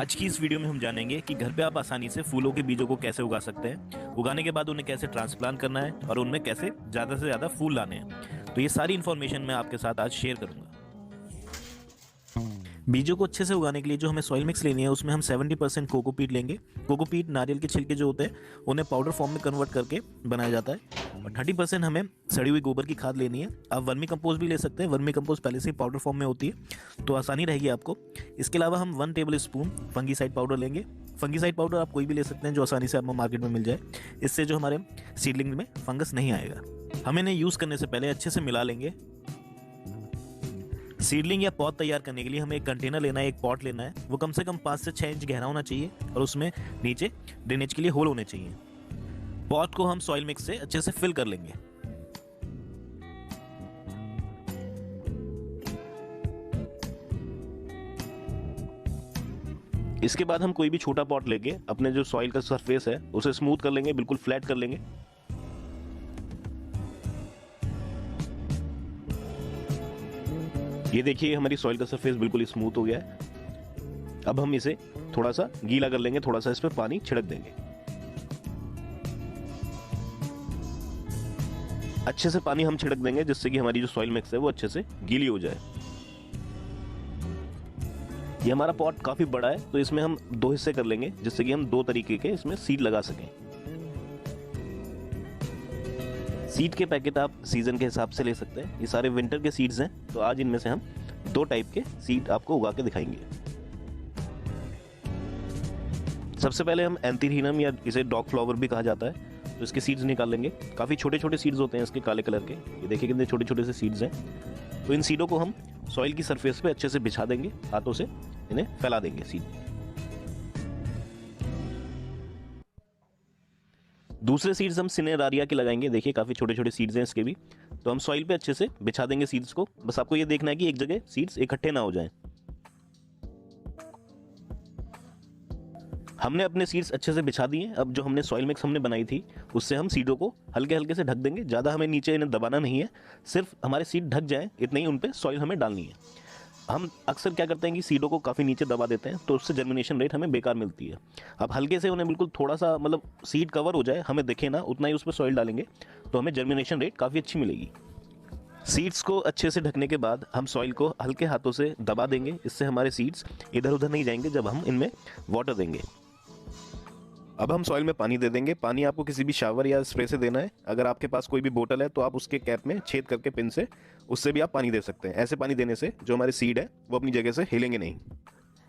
आज की इस वीडियो में हम जानेंगे कि घर पे आप आसानी से फूलों के बीजों को कैसे उगा सकते हैं, उगाने के बाद उन्हें कैसे ट्रांसप्लांट करना है और उनमें कैसे ज़्यादा से ज़्यादा फूल लाने हैं। तो ये सारी इन्फॉर्मेशन मैं आपके साथ आज शेयर करूंगा। बीजों को अच्छे से उगाने के लिए जो हमें सॉइल मिक्स लेनी है उसमें हम 70% कोकोपीट लेंगे। कोकोपीट नारियल के छिलके जो होते हैं उन्हें पाउडर फॉर्म में कन्वर्ट करके बनाया जाता है। और 30% हमें सड़ी हुई गोबर की खाद लेनी है। आप वर्मी कंपोस्ट भी ले सकते हैं, वर्मी कंपोस्ट पहले से ही पाउडर फॉर्म में होती है तो आसानी रहेगी आपको। इसके अलावा हम 1 टेबल स्पून फंगीसाइड पाउडर लेंगे। फंगीसाइड पाउडर आप कोई भी ले सकते हैं जो आसानी से आपको मार्केट में मिल जाए। इससे जो हमारे सीडलिंग में फंगस नहीं आएगा। हम इन्हें यूज़ करने से पहले अच्छे से मिला लेंगे। सीडलिंग या पॉट तैयार करने के लिए हमें एक कंटेनर लेना है, एक पॉट लेना है। वो कम से कम 5 से 6 इंच गहरा होना चाहिए और उसमें नीचे ड्रेनेज के लिए होल होने चाहिए। पॉट को हम सॉइल मिक्स से अच्छे से फिल कर लेंगे। इसके बाद हम कोई भी छोटा पॉट लेंगे, अपने जो सॉइल का सरफेस है उसे स्मूथ कर लेंगे, बिल्कुल फ्लैट कर लेंगे। ये देखिए हमारी सॉइल का सरफेस बिल्कुल स्मूथ हो गया है। अब हम इसे थोड़ा सा गीला कर लेंगे, थोड़ा सा इस पे पानी छिड़क देंगे। अच्छे से पानी हम छिड़क देंगे जिससे कि हमारी जो सॉइल मिक्स है वो अच्छे से गीली हो जाए। ये हमारा पॉट काफी बड़ा है तो इसमें हम 2 हिस्से कर लेंगे जिससे कि हम 2 तरीके के इसमें सीड लगा सकें। सीड के पैकेट आप सीजन के हिसाब से ले सकते हैं। ये सारे विंटर के सीड्स हैं तो आज इनमें से हम 2 टाइप के सीड आपको उगा के दिखाएंगे। सबसे पहले हम एंथीरियम या इसे डॉग फ्लावर भी कहा जाता है तो इसके सीड्स निकाल लेंगे। काफ़ी छोटे छोटे सीड्स होते हैं इसके, काले कलर के। ये देखिए कितने छोटे छोटे से सीड्स हैं। तो इन सीडों को हम सॉइल की सरफेस पे अच्छे से बिछा देंगे, हाथों से इन्हें फैला देंगे सीड। दूसरे सीड्स हम सिनेरारिया के लगाएंगे। देखिए काफ़ी छोटे छोटे सीड्स हैं इसके भी। तो हम सॉइल पे अच्छे से बिछा देंगे सीड्स को। बस आपको ये देखना है कि एक जगह सीड्स इकट्ठे ना हो जाएं। हमने अपने सीड्स अच्छे से बिछा दिए। अब जो हमने सॉइल मिक्स हमने बनाई थी उससे हम सीडों को हल्के हल्के से ढक देंगे। ज़्यादा हमें नीचे इन्हें दबाना नहीं है, सिर्फ हमारे सीड ढक जाएं इतने ही उन पे सॉइल हमें डालनी है। हम अक्सर क्या करते हैं कि सीडों को काफ़ी नीचे दबा देते हैं तो उससे जर्मिनेशन रेट हमें बेकार मिलती है। अब हल्के से उन्हें बिल्कुल थोड़ा सा मतलब सीड कवर हो जाए, हमें दिखे ना, उतना ही उस पर सॉइल डालेंगे तो हमें जर्मिनेशन रेट काफ़ी अच्छी मिलेगी। सीड्स को अच्छे से ढकने के बाद हम सॉइल को हल्के हाथों से दबा देंगे। इससे हमारे सीड्स इधर उधर नहीं जाएंगे जब हम इनमें वाटर देंगे। अब हम सॉइल में पानी दे देंगे। पानी आपको किसी भी शावर या स्प्रे से देना है। अगर आपके पास कोई भी बोतल है तो आप उसके कैप में छेद करके पिन से उससे भी आप पानी दे सकते हैं। ऐसे पानी देने से जो हमारे सीड है वो अपनी जगह से हिलेंगे नहीं।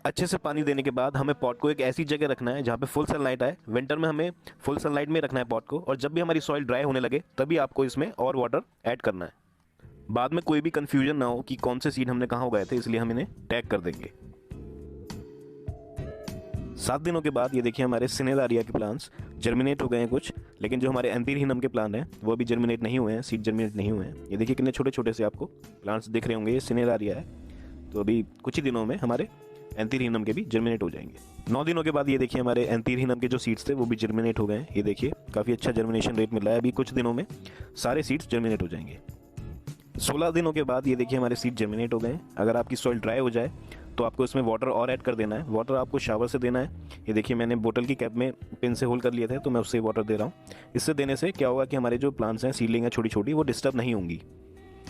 अच्छे से पानी देने के बाद हमें पॉट को एक ऐसी जगह रखना है जहाँ पे फुल सनलाइट आए। विंटर में हमें फुल सनलाइट में रखना है पॉट को, और जब भी हमारी सॉइल ड्राई होने लगे तभी आपको इसमें और वाटर ऐड करना है। बाद में कोई भी कन्फ्यूजन ना हो कि कौन से सीड हमने कहाँ उगाए थे, इसलिए हम इन्हें टैग कर देंगे। 7 दिनों के बाद ये देखिए हमारे सिनेरारिया के प्लांट्स जर्मिनेट हो गए हैं कुछ, लेकिन जो हमारे एंथीरियम के प्लांट हैं वो अभी जर्मिनेट नहीं हुए हैं, सीड जर्मिनेट नहीं हुए हैं। ये देखिए कितने छोटे छोटे से आपको प्लांट्स दिख रहे होंगे। ये सिनेरारिया है तो अभी कुछ ही दिनों में हमारे एंथीरियम के भी जर्मिनेट हो जाएंगे। 9 दिनों के बाद ये देखिए हमारे एंथीरियम के जो सीड्स थे वो भी जर्मिनेट हो गए हैं। ये देखिए काफ़ी अच्छा जर्मिनेशन रेट मिल रहा है। अभी कुछ दिनों में सारे सीड्स जर्मिनेट हो जाएंगे। 16 दिनों के बाद ये देखिए हमारे सीड जर्मिनेट हो गए हैं। अगर आपकी सॉइल ड्राई हो जाए तो आपको इसमें वाटर और ऐड कर देना है। वाटर आपको शावर से देना है। ये देखिए मैंने बोतल की कैप में पिन से होल कर लिए थे तो मैं उससे वाटर दे रहा हूँ। इससे देने से क्या होगा कि हमारे जो प्लांट्स हैं, सीडलिंग है छोटी छोटी, वो डिस्टर्ब नहीं होंगी।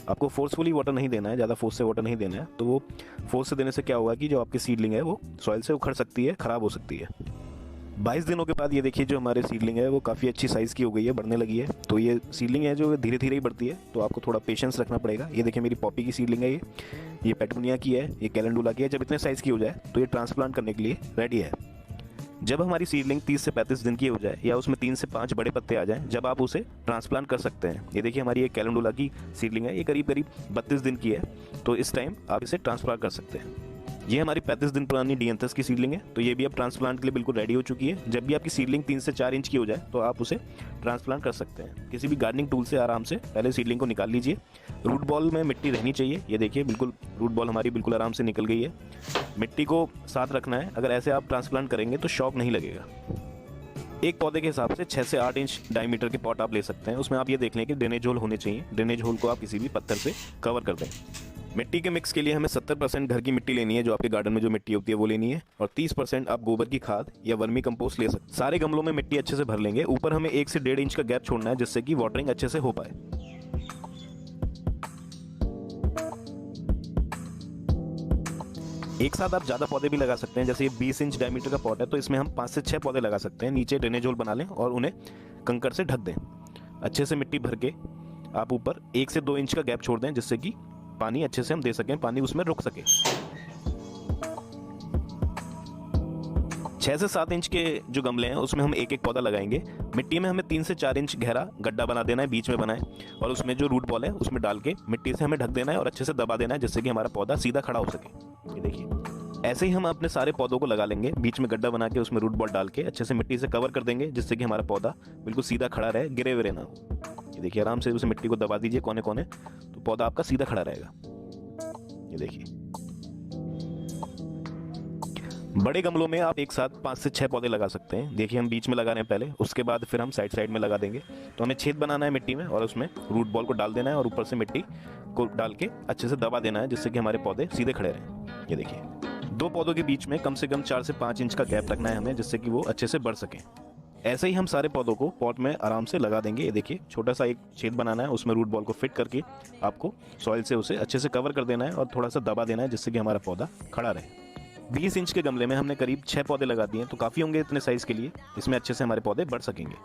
आपको फोर्सफुली वाटर नहीं देना है, ज़्यादा फोर्स से वाटर नहीं देना है। तो वो फोर्स से देने से क्या होगा कि जो आपकी सीडलिंग है वो सॉइल से उखड़ सकती है, ख़राब हो सकती है। 22 दिनों के बाद ये देखिए जो हमारे सीडलिंग है वो काफ़ी अच्छी साइज़ की हो गई है, बढ़ने लगी है। तो ये सीडलिंग है जो धीरे धीरे ही बढ़ती है तो आपको थोड़ा पेशेंस रखना पड़ेगा। ये देखिए मेरी पॉपी की सीडलिंग है, ये पेटूनिया की है, ये कैलेंडुला की है। जब इतने साइज़ की हो जाए तो ये ट्रांसप्लांट करने के लिए रेडी है। जब हमारी सीडलिंग 30 से 35 दिन की हो जाए या उसमें 3 से 5 बड़े पत्ते आ जाएं, जब आप उसे ट्रांसप्लांट कर सकते हैं। ये देखिए हमारी ये कैलेंडुला की सीडलिंग है, ये करीब करीब 32 दिन की है तो इस टाइम आप इसे ट्रांसप्लांट कर सकते हैं। ये हमारी 35 दिन पुरानी डियंथस की सीडलिंग है तो ये भी अब ट्रांसप्लांट के लिए बिल्कुल रेडी हो चुकी है। जब भी आपकी सीडलिंग 3 से 4 इंच की हो जाए तो आप उसे ट्रांसप्लांट कर सकते हैं। किसी भी गार्डनिंग टूल से आराम से पहले सीडलिंग को निकाल लीजिए। रूट बॉल में मिट्टी रहनी चाहिए। ये देखिए बिल्कुल रूट बॉल हमारी बिल्कुल आराम से निकल गई है। मिट्टी को साथ रखना है। अगर ऐसे आप ट्रांसप्लांट करेंगे तो शॉक नहीं लगेगा। एक पौधे के हिसाब से 6 से 8 इंच डायमीटर के पॉट आप ले सकते हैं। उसमें आप ये देख लें कि ड्रेनेज होल होने चाहिए। ड्रेनेज होल को आप किसी भी पत्थर से कवर कर दें। मिट्टी के मिक्स के लिए हमें 70% घर की मिट्टी लेनी है, जो आपके गार्डन में जो मिट्टी होती है वो लेनी है, और 30% आप गोबर की खाद या वर्मी कंपोस्ट ले सकते हैं। सारे गमलों में मिट्टी अच्छे से भर लेंगे। ऊपर हमें 1 से 1.5 इंच का गैप छोड़ना है, जिससे कि वाटरिंग अच्छे से हो पाए। एक साथ आप ज़्यादा पौधे भी लगा सकते हैं। जैसे ये 20 इंच डायमीटर का पॉट है, तो इसमें हम 5 से 6 पौधे लगा सकते हैं। नीचे ड्रेनेज होल बना लें और उन्हें कंकड़ से ढक दें। अच्छे से मिट्टी भर के आप ऊपर 1 से 2 इंच का गैप छोड़ दें, जिससे कि पानी अच्छे से हम दे सकें, पानी उसमें रुक सके। 6 से 7 इंच के जो गमले हैं उसमें हम एक एक पौधा लगाएंगे। मिट्टी में हमें 3 से 4 इंच गहरा गड्ढा बना देना है, बीच में बनाए, और उसमें जो रूट बॉल है उसमें डाल के मिट्टी से हमें ढक देना है और अच्छे से दबा देना है, जिससे कि हमारा पौधा सीधा खड़ा हो सके। ये देखिए, ऐसे ही हम अपने सारे पौधों को लगा लेंगे। बीच में गड्ढा बना के उसमें रूट बॉल डाल के अच्छे से मिट्टी से कवर कर देंगे, जिससे कि हमारा पौधा बिल्कुल सीधा खड़ा रहे, गिरे विरे ना हो। ये देखिए, आराम से उसे मिट्टी को दबा दीजिए कोने कोने, तो पौधा आपका सीधा खड़ा रहेगा। ये देखिए, बड़े गमलों में आप एक साथ 5 से 6 पौधे लगा सकते हैं। देखिए, हम बीच में लगा रहे हैं पहले, उसके बाद फिर हम साइड साइड में लगा देंगे। तो हमें छेद बनाना है मिट्टी में और उसमें रूट बॉल को डाल देना है और ऊपर से मिट्टी को डाल के अच्छे से दबा देना है, जिससे कि हमारे पौधे सीधे खड़े रहें। ये देखिए, 2 पौधों के बीच में कम से कम 4 से 5 इंच का गैप रखना है हमें, जिससे कि वो अच्छे से बढ़ सकें। ऐसे ही हम सारे पौधों को पॉट में आराम से लगा देंगे। ये देखिए, छोटा सा एक छेद बनाना है, उसमें रूट बॉल को फिट करके आपको सॉइल से उसे अच्छे से कवर कर देना है और थोड़ा सा दबा देना है, जिससे कि हमारा पौधा खड़ा रहे। 20 इंच के गमले में हमने करीब 6 पौधे लगा दिए, तो काफ़ी होंगे इतने साइज़ के लिए। इसमें अच्छे से हमारे पौधे बढ़ सकेंगे।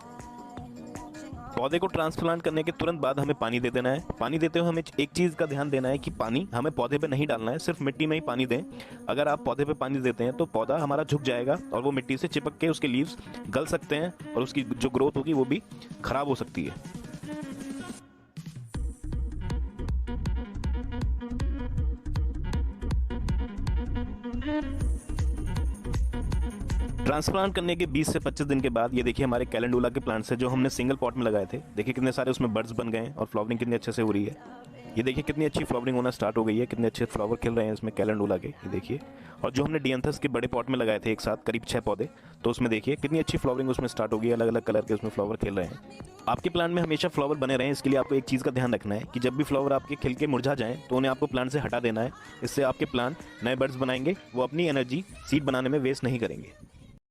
पौधे को ट्रांसप्लांट करने के तुरंत बाद हमें पानी दे देना है। पानी देते हुए हमें एक चीज़ का ध्यान देना है कि पानी हमें पौधे पे नहीं डालना है, सिर्फ मिट्टी में ही पानी दें। अगर आप पौधे पे पानी देते हैं तो पौधा हमारा झुक जाएगा और वो मिट्टी से चिपक के उसके लीव्स गल सकते हैं और उसकी जो ग्रोथ होगी वो भी खराब हो सकती है। ट्रांसप्लांट करने के 20 से 25 दिन के बाद ये देखिए, हमारे कैलेंडुला के प्लांट्स है जो हमने सिंगल पॉट में लगाए थे। देखिए कितने सारे उसमें बर्ड्स बन गए हैं और फ्लावरिंग कितनी अच्छे से हो रही है। ये देखिए, कितनी अच्छी फ्लावरिंग होना स्टार्ट हो गई है, कितने अच्छे फ्लावर खिल रहे हैं इसमें कैलेंडुला के। ये देखिए, और जो हमने डियांथस के बड़े पॉट में लगाए थे एक साथ करीब 6 पौधे, तो उसमें देखिए कितनी अच्छी फ्लावरिंग उसमें स्टार्ट हो गई है। अलग अलग कलर के उसमें फ्लावर खिल रहे हैं। आपके प्लांट में हमेशा फ्लावर बने रहें, इसके लिए आपको एक चीज़ का ध्यान रखना है कि जब भी फ्लावर आपके खिल के मुरझा जाएं तो उन्हें आपको प्लांट से हटा देना है। इससे आपके प्लांट नए बर्ड्स बनाएंगे, वो अपनी एनर्जी सीड बनाने में वेस्ट नहीं करेंगे।